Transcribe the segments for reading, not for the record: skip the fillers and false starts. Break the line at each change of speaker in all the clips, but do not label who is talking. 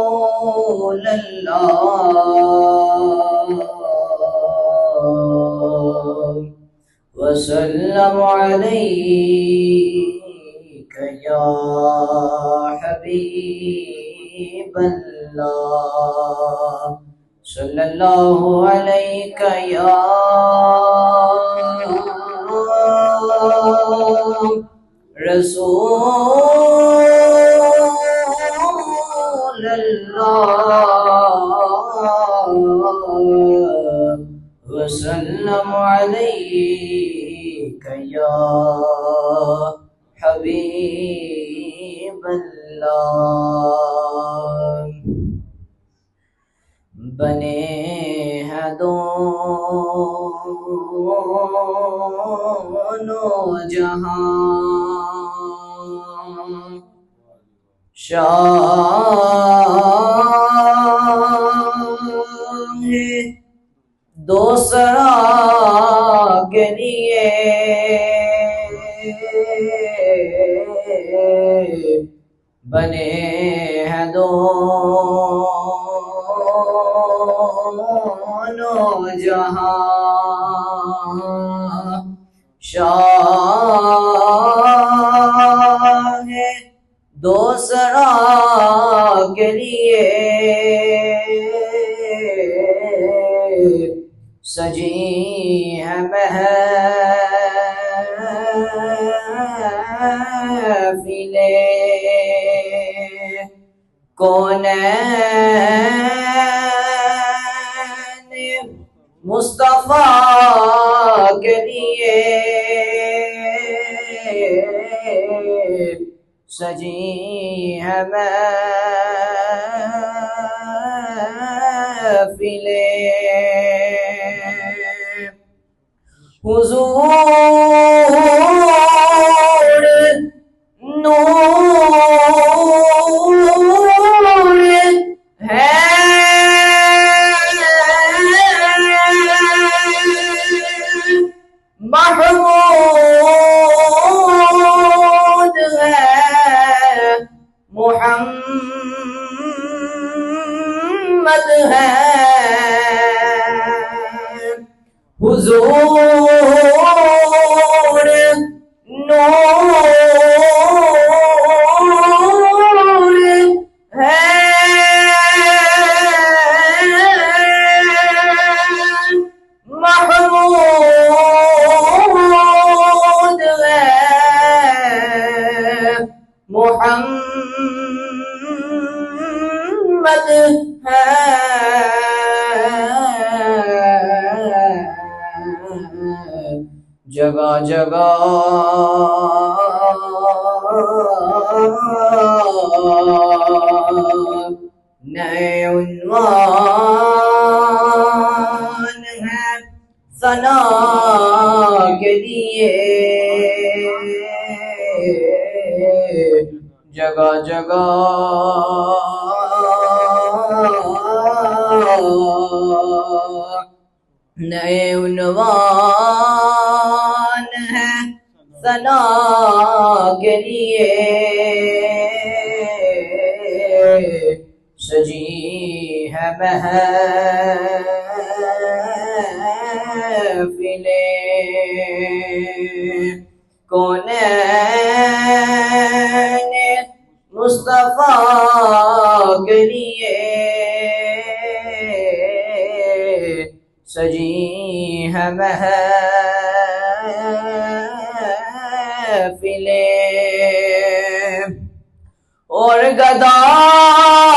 رسول اللہ وسلم علیک یا حبیب اللہ صلی اللہ علیک یا رسول اللہ وسلم علیک یا حبیب اللہ بنے ہیں دونوں جہاں شاہ دوسرا کے لیے بنے ہیں دونوں جہاں شاہ دوسرا کے لیے سجی ہے محفلیں کونین مصطفیٰ کے لیے سجی ہے محفلیں حضور نور ہے محمود ہے محمد ہے حضور نور ہے محمود ہے محمد ہے جگہ جگہ نئے عنوان ہیں ثنا کے لیے جگہ جگہ نئے عنوان ہیں ثنا کے لیے سجی ہے محفلیں کونین مصطفیٰ کے لیے سجی ہے محفلیں اور گدائے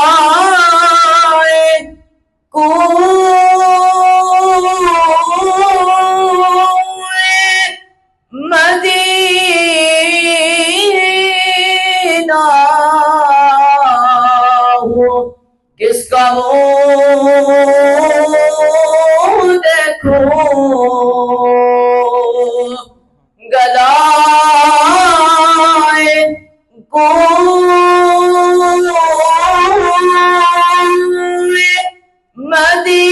مدینہ کس کا منہ دیکھوں گدائے مدینہ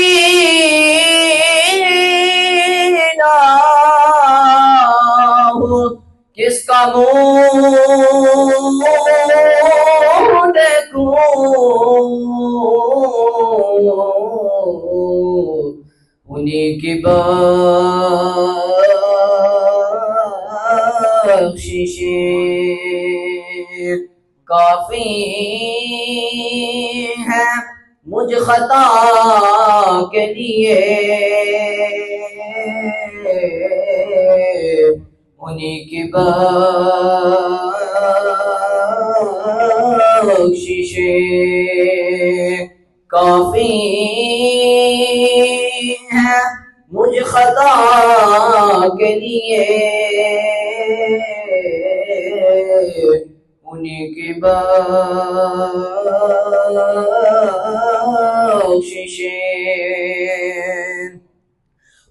معمول کو انہیں کی بخشش کافی ہے مجھ خطا کے لیے، انہیں کی بخشش کافی ہے مجھ خطا کے لیے، انہیں کی بخشش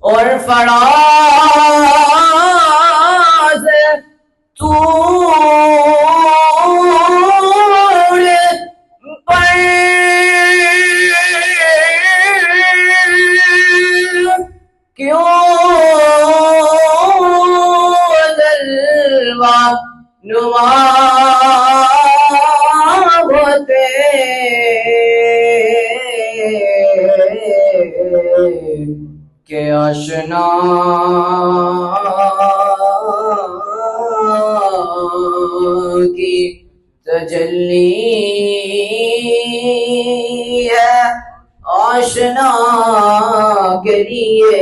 اور فراز طول پر کیوں جلوہ نما ہوتے کہ آشنا کی تجلی ہے آشنا کے لیے،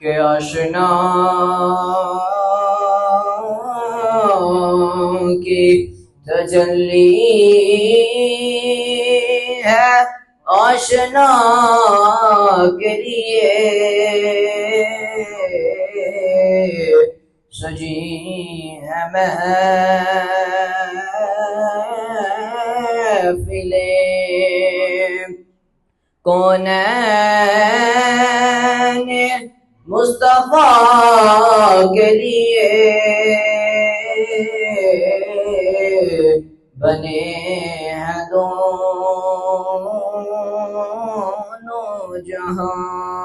کہ آشنا کی تجلی ہے آشنا کے لیے، سجی ہے محفلیں کونین مصطفیٰ کے لیے، بنے ہیں دونوں جہاں